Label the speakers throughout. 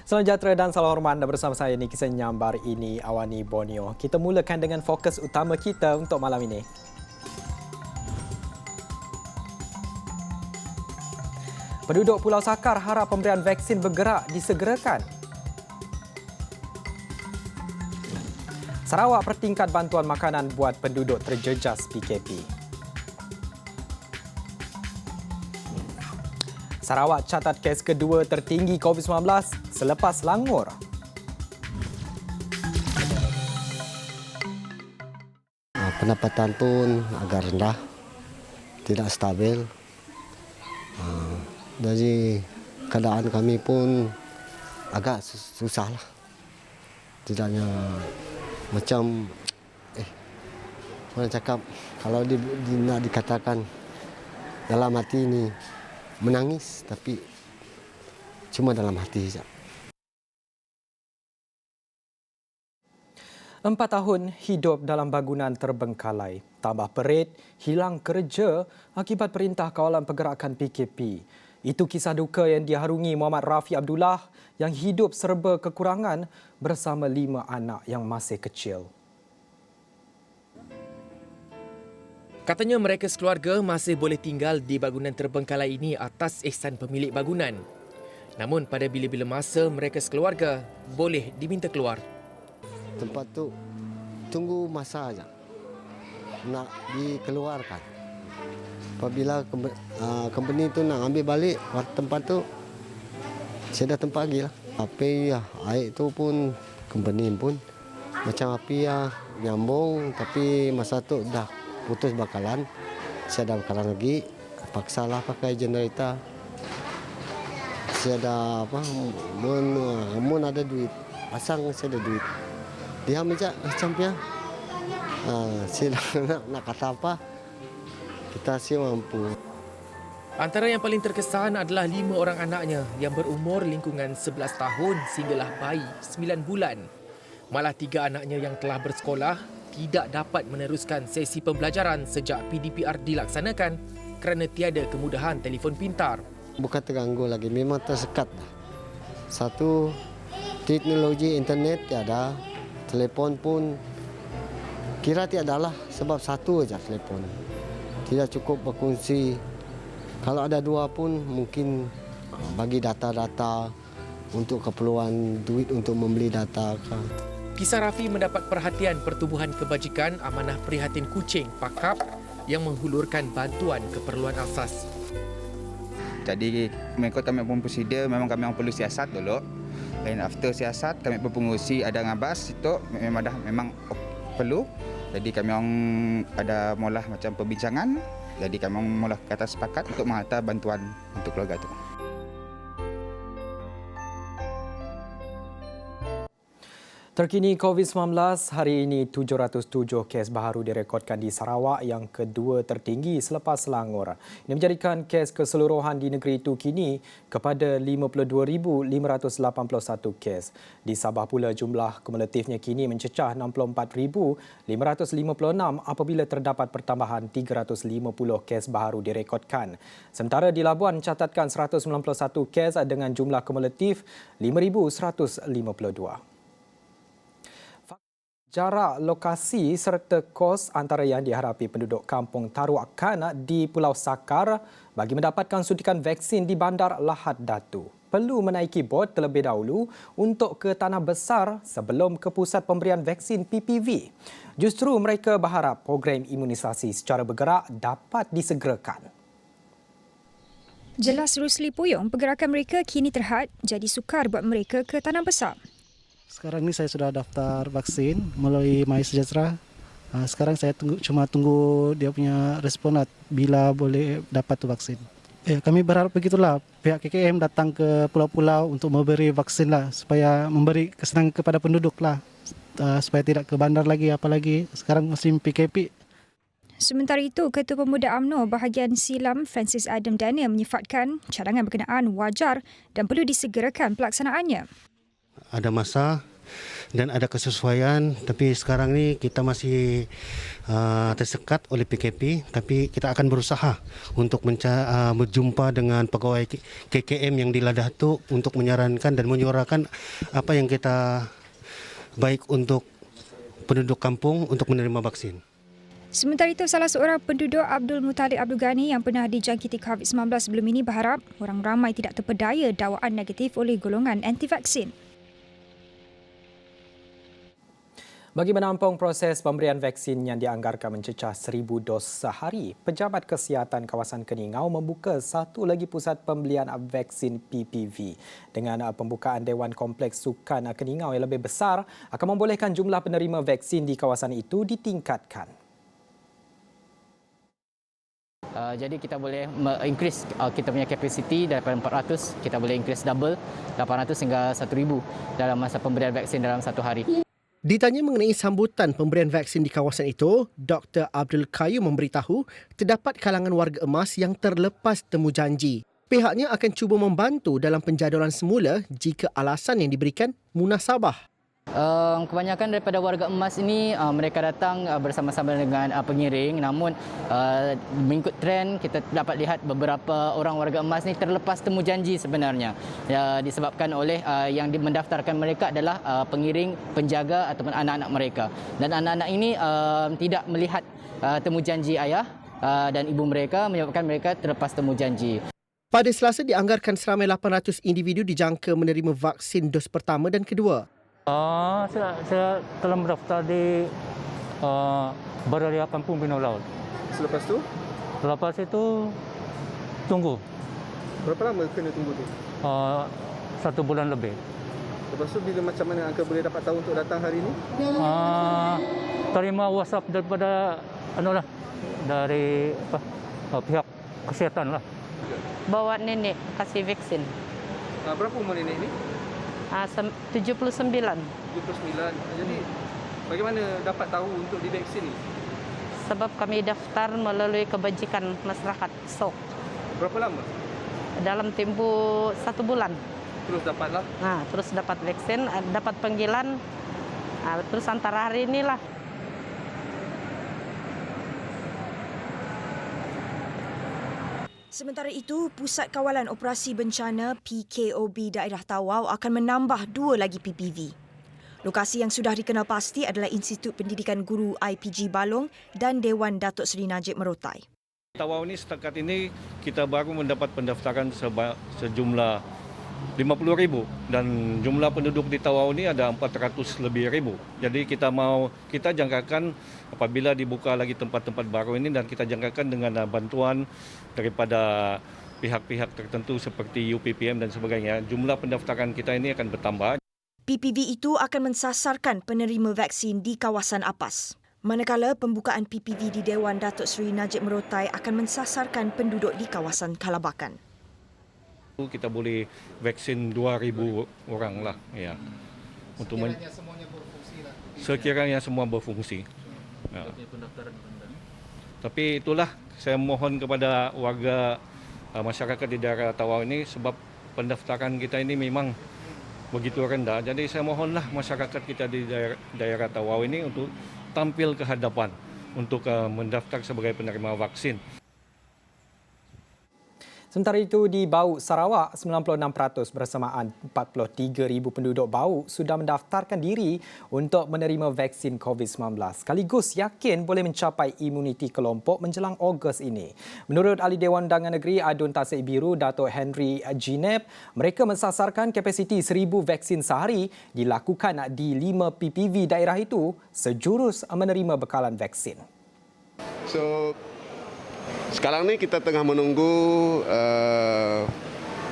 Speaker 1: Salam sejahtera dan salam hormat anda bersama saya Niki Senyambar ini Awani Borneo. Kita mulakan dengan fokus utama kita untuk malam ini. Penduduk Pulau Sakar harap pemberian vaksin bergerak disegerakan. Sarawak pertingkat bantuan makanan buat penduduk terjejas PKP. Sarawak catat kes kedua tertinggi COVID-19 selepas Langor.
Speaker 2: Pendapatan pun agak rendah, tidak stabil. Jadi keadaan kami pun agak susah lah. Tidaknya macam, mana cakap, kalau nak dikatakan dalam hati ini menangis, tapi cuma dalam hati saja.
Speaker 1: 4 tahun hidup dalam bangunan terbengkalai, tambah perit, hilang kerja akibat perintah kawalan pergerakan PKP. Itu kisah duka yang diharungi Muhammad Rafi Abdullah yang hidup serba kekurangan bersama 5 anak yang masih kecil.
Speaker 3: Katanya mereka sekeluarga masih boleh tinggal di bangunan terbengkalai ini atas ihsan pemilik bangunan. Namun pada bila-bila masa mereka sekeluarga boleh diminta keluar.
Speaker 2: Tempat tu tunggu masa saja nak dikeluarkan. Apabila company tu nak ambil balik tempat tu, saya dah tempat lagi lah. Api ya, air tu pun company pun macam api ya nyambung, tapi masa tu dah putus bakalan. Saya dah bakalan lagi, paksalah pakai generator. Saya dah mun ada duit, pasang saya ada duit. Dia macam ya. Saya nak kata apa? Kita sih mampu.
Speaker 3: Antara yang paling terkesan adalah 5 orang anaknya yang berumur lingkungan 11 tahun sehinggalah bayi 9 bulan. Malah 3 anaknya yang telah bersekolah tidak dapat meneruskan sesi pembelajaran sejak PDPR dilaksanakan kerana tiada kemudahan telefon pintar.
Speaker 2: Bukan terganggu lagi, memang tersekat. Satu, teknologi internet tiada, telefon pun kira tiada lah sebab satu aja telefon. Tidak cukup berkongsi. Kalau ada 2 pun mungkin bagi data-data untuk keperluan duit untuk membeli data.
Speaker 3: Kisah Rafi mendapat perhatian Pertubuhan Kebajikan Amanah Prihatin Kuching (PAKAP) yang menghulurkan bantuan keperluan asas.
Speaker 4: Jadi mengikut kami pun prosedur, memang kami perlu siasat dulu. Dan after siasat kami pun pengurusi ada ngabas itu memang perlu. Jadi kami ada mula macam perbincangan. Jadi kami mula kata sepakat untuk menghantar bantuan untuk keluarga itu.
Speaker 1: Terkini COVID-19, hari ini 707 kes baharu direkodkan di Sarawak yang kedua tertinggi selepas Selangor. Ini menjadikan kes keseluruhan di negeri itu kini kepada 52,581 kes. Di Sabah pula jumlah kumulatifnya kini mencecah 64,556 apabila terdapat pertambahan 350 kes baharu direkodkan. Sementara di Labuan catatkan 191 kes dengan jumlah kumulatif 5,152. Jarak lokasi serta kos antara yang dihadapi penduduk kampung Taruakan di Pulau Sakar bagi mendapatkan suntikan vaksin di Bandar Lahad Datu perlu menaiki bot terlebih dahulu untuk ke Tanah Besar sebelum ke pusat pemberian vaksin PPV. Justru mereka berharap program imunisasi secara bergerak dapat disegerakan.
Speaker 5: Jelas Rusli Puyong, pergerakan mereka kini terhad jadi sukar buat mereka ke Tanah Besar.
Speaker 6: Sekarang ni saya sudah daftar vaksin melalui MySejahtera. Sekarang saya cuma tunggu dia punya respon bila boleh dapat tu vaksin. Kami berharap begitulah, pihak KKM datang ke pulau-pulau untuk memberi vaksin lah, supaya memberi kesenangan kepada penduduk lah, supaya tidak ke bandar lagi, apalagi sekarang musim PKP.
Speaker 5: Sementara itu, Ketua Pemuda UMNO bahagian Silam Francis Adam Daniel menyifatkan cadangan berkenaan wajar dan perlu disegerakan pelaksanaannya.
Speaker 2: Ada masa
Speaker 7: dan ada kesesuaian, tapi sekarang ni kita masih tersekat oleh PKP, tapi kita akan berusaha untuk berjumpa dengan pegawai KKM yang di Lada Datuk untuk menyarankan dan menyuarakan apa yang kita baik untuk penduduk kampung untuk menerima vaksin.
Speaker 5: Sementara itu, salah seorang penduduk Abdul Muttalib Abdul Ghani yang pernah dijangkiti COVID-19 sebelum ini berharap orang ramai tidak terpedaya dakwaan negatif oleh golongan anti-vaksin.
Speaker 1: Bagi menampung proses pemberian vaksin yang dianggarkan mencecah 1,000 dos sehari, Pejabat Kesihatan Kawasan Keningau membuka satu lagi pusat pembelian vaksin PPV. Dengan pembukaan Dewan Kompleks Sukan Keningau yang lebih besar, akan membolehkan jumlah penerima vaksin di kawasan itu ditingkatkan.
Speaker 8: Jadi kita boleh increase kita punya capacity daripada 400, kita boleh increase double 800 hingga 1,000 dalam masa pemberian vaksin dalam satu hari.
Speaker 9: Ditanya mengenai sambutan pemberian vaksin di kawasan itu, Dr. Abdul Qayyum memberitahu terdapat kalangan warga emas yang terlepas temu janji. Pihaknya akan cuba membantu dalam penjadualan semula jika alasan yang diberikan munasabah.
Speaker 8: Kebanyakan daripada warga emas ini mereka datang bersama-sama dengan pengiring, namun mengikut trend kita dapat lihat beberapa orang warga emas ini terlepas temu janji sebenarnya, disebabkan oleh yang mendaftarkan mereka adalah pengiring, penjaga ataupun anak-anak mereka, dan anak-anak ini tidak melihat temu janji ayah dan ibu mereka, menyebabkan mereka terlepas temu janji.
Speaker 9: Pada Selasa dianggarkan seramai 800 individu dijangka menerima vaksin dos pertama dan kedua.
Speaker 10: Saya telah mendaftar di Baria Kampung Bina Laut.
Speaker 11: Selepas tu?
Speaker 10: Selepas itu tunggu.
Speaker 11: Berapa lama kena tunggu tu?
Speaker 10: 1 bulan lebih.
Speaker 11: Lepas tu bila macam mana Uncle boleh dapat tahu untuk datang hari ini?
Speaker 10: Terima WhatsApp daripada dari pihak kesihatan lah.
Speaker 12: Bawa nenek kasih vaksin.
Speaker 11: Berapa umur nenek ni?
Speaker 12: 79.
Speaker 11: 79. Jadi bagaimana dapat tahu untuk divaksin ni?
Speaker 12: Sebab kami daftar melalui kebajikan masyarakat SOK.
Speaker 11: Berapa lama?
Speaker 12: Dalam tempoh 1 bulan.
Speaker 11: Terus dapatlah?
Speaker 12: Terus dapat vaksin, dapat panggilan. Terus antara hari inilah.
Speaker 13: Sementara itu, Pusat Kawalan Operasi Bencana PKOB Daerah Tawau akan menambah 2 lagi PPV. Lokasi yang sudah dikenal pasti adalah Institut Pendidikan Guru IPG Balong dan Dewan Datuk Seri Najib Merotai.
Speaker 14: Tawau ini setakat ini kita baru mendapat pendaftaran sejumlah 50,000 dan jumlah penduduk di Tawau ini ada 400 lebih ribu. Jadi kita jangkakan apabila dibuka lagi tempat-tempat baru ini dan kita jangkakan dengan bantuan daripada pihak-pihak tertentu seperti UPPM dan sebagainya, jumlah pendaftaran kita ini akan bertambah.
Speaker 13: PPV itu akan mensasarkan penerima vaksin di kawasan Apas. Manakala pembukaan PPV di Dewan Datuk Seri Najib Merotai akan mensasarkan penduduk di kawasan Kalabakan.
Speaker 14: Kita boleh vaksin 2,000 orang lah. Ya. Untuk sekiranya semuanya berfungsi lah. Sekiranya semua berfungsi. Ya. Tapi itulah saya mohon kepada warga masyarakat di daerah Tawau ini sebab pendaftaran kita ini memang begitu rendah. Jadi saya mohonlah masyarakat kita di daerah Tawau ini untuk tampil ke hadapan untuk mendaftar sebagai penerima vaksin.
Speaker 1: Sementara itu di Bau, Sarawak, 96% bersamaan 43,000 penduduk Bau sudah mendaftarkan diri untuk menerima vaksin COVID-19. Sekaligus yakin boleh mencapai imuniti kelompok menjelang Ogos ini. Menurut Ahli Dewan Undangan Negeri Adun Tasik Biru, Datuk Henry Jineb, mereka mensasarkan kapasiti 1,000 vaksin sehari dilakukan di 5 PPV daerah itu sejurus menerima bekalan vaksin.
Speaker 15: Sekarang ni kita tengah menunggu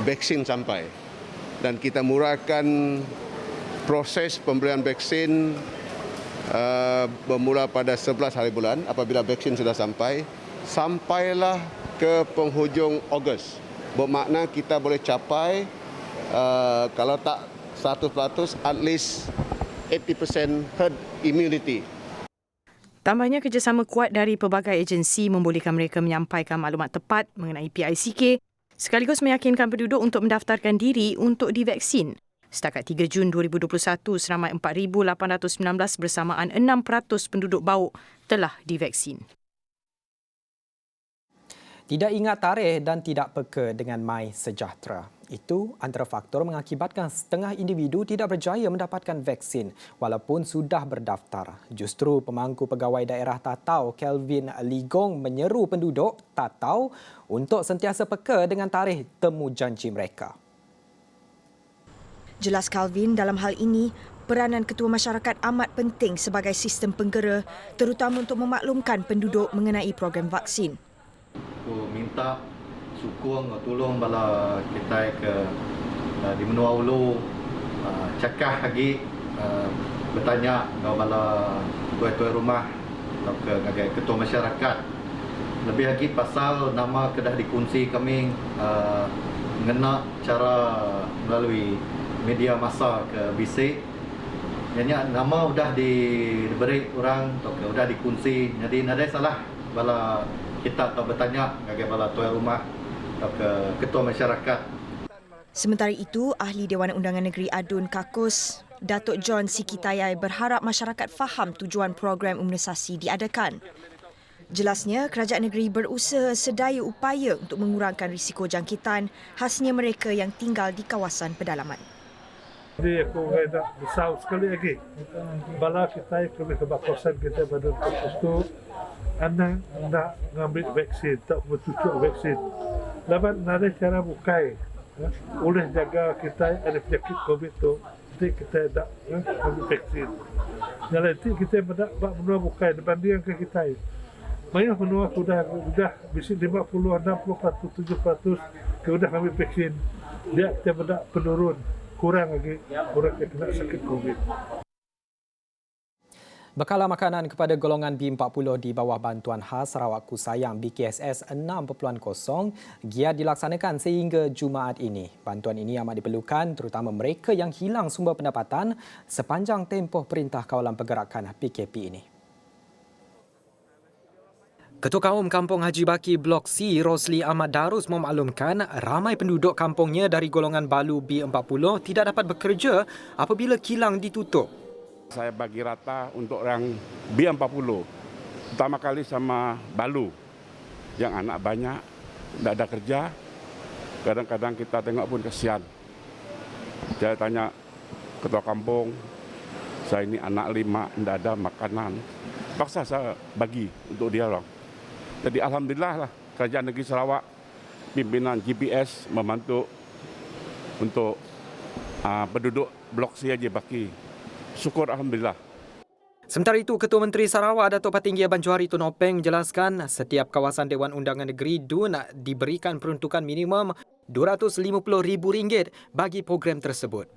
Speaker 15: vaksin sampai dan kita murahkan proses pemberian vaksin bermula pada 11 hari bulan. Apabila vaksin sudah sampai, sampailah ke penghujung Ogos. Bermakna kita boleh capai kalau tak 100%, at least 80% herd immunity.
Speaker 16: Tambahnya, kerjasama kuat dari pelbagai agensi membolehkan mereka menyampaikan maklumat tepat mengenai PICK sekaligus meyakinkan penduduk untuk mendaftarkan diri untuk divaksin. Setakat 3 Jun 2021, seramai 4,819 bersamaan 6% penduduk Bauk telah divaksin.
Speaker 1: Tidak ingat tarikh dan tidak peka dengan MySejahtera. Itu antara faktor mengakibatkan setengah individu tidak berjaya mendapatkan vaksin walaupun sudah berdaftar. Justru pemangku pegawai daerah Tatau, Kelvin Ligong, menyeru penduduk Tatau untuk sentiasa peka dengan tarikh temu janji mereka.
Speaker 13: Jelas Kelvin, dalam hal ini, peranan ketua masyarakat amat penting sebagai sistem penggera, terutama untuk memaklumkan penduduk mengenai program vaksin.
Speaker 17: Aku minta sukung tolong bala kita ke di Menua Ulu cakap lagi bertanya ke bala tuan-tuan rumah atau ke ketua masyarakat lebih lagi pasal nama kedah dikunci kami mengena cara melalui media masa ke bisik. Jadi nama sudah diberi orang atau sudah dikunci, jadi ada salah bala kita atau bertanya kepada bala tuan rumah atau ke ketua masyarakat.
Speaker 13: Sementara itu, Ahli Dewan Undangan Negeri Adun Kakus, Datuk John Sikitayai berharap masyarakat faham tujuan program imunisasi diadakan. Jelasnya, kerajaan negeri berusaha sedaya upaya untuk mengurangkan risiko jangkitan khasnya mereka yang tinggal di kawasan pedalaman.
Speaker 18: Jadi aku nak besar sekali lagi. Bala kita kami ke kawasan kita pada kampus tu, anak nak ngambil vaksin, tak bertujuk vaksin. Lawan ada cara bukai. Oleh jaga kita ada penyakit COVID tu, nanti kita tak ambil vaksin. Yang nanti kita nak menua bukai dibandingkan ke kita. Banyak menua sudah bisik 50, 60%, 70% sudah ambil vaksin. Dia kita nak penurun. Kurang lagi orang yang kena sakit COVID.
Speaker 1: Bekalan makanan kepada golongan B40 di bawah bantuan khas Sarawak Kusayang BKSS 6.0 giat dilaksanakan sehingga Jumaat ini. Bantuan ini amat diperlukan terutama mereka yang hilang sumber pendapatan sepanjang tempoh Perintah Kawalan Pergerakan PKP ini. Ketua Kaum Kampung Haji Baki Blok C, Rosli Ahmad Darus memaklumkan ramai penduduk kampungnya dari golongan Balu B40 tidak dapat bekerja apabila kilang ditutup.
Speaker 19: Saya bagi rata untuk orang B40, pertama kali sama Balu yang anak banyak, tidak ada kerja. Kadang-kadang kita tengok pun kesian. Saya tanya ketua kampung, saya ini anak 5, tidak ada makanan. Paksa saya bagi untuk dia orang. Jadi alhamdulillah lah Kerajaan Negeri Sarawak, pimpinan GPS membantu untuk penduduk Blok C Haji Baki. Syukur alhamdulillah.
Speaker 1: Sementara itu, Ketua Menteri Sarawak Datuk Patinggi Abang Johari Tun Openg menjelaskan setiap kawasan Dewan Undangan Negeri DUN diberikan peruntukan minimum RM250,000 bagi program tersebut.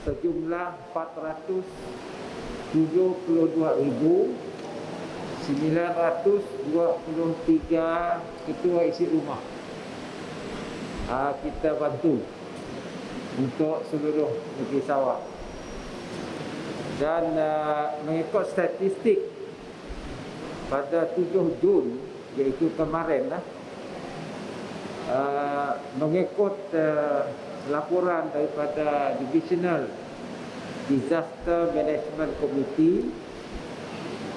Speaker 20: Sejumlah 472,923 ketua isi rumah kita bantu untuk seluruh negeri Sarawak. Dan mengikut statistik pada 7 Jun iaitu kemarin mengikut laporan daripada Divisional Disaster Management Committee,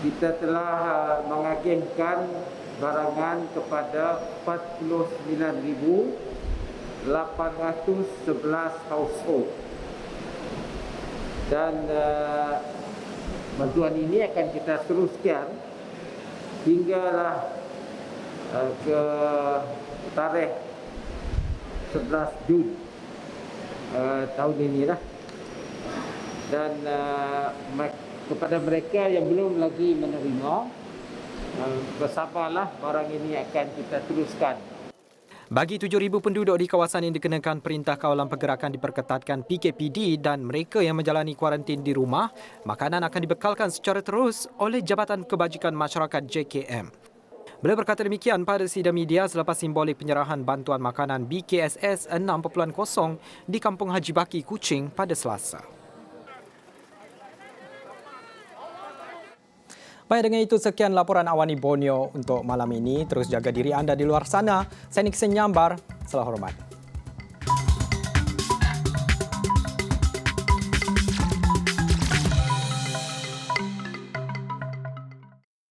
Speaker 20: kita telah mengagihkan barangan kepada 49,811 household. Dan bantuan ini akan kita teruskan hinggalah ke tarikh 11 Jun tahun ini lah. Dan kepada mereka yang belum lagi menerima, bersabarlah, barang ini akan kita teruskan.
Speaker 1: Bagi 7,000 penduduk di kawasan yang dikenakan Perintah Kawalan Pergerakan diperketatkan PKPD dan mereka yang menjalani kuarantin di rumah, makanan akan dibekalkan secara terus oleh Jabatan Kebajikan Masyarakat JKM. Beliau berkata demikian pada sidang media selepas simbolik penyerahan bantuan makanan BKSS 6.0 di Kampung Haji Baki, Kuching pada Selasa. Baik, dengan itu sekian laporan Awani Borneo untuk malam ini. Terus jaga diri anda di luar sana. Saya Nixon Nyambar. Salam hormat.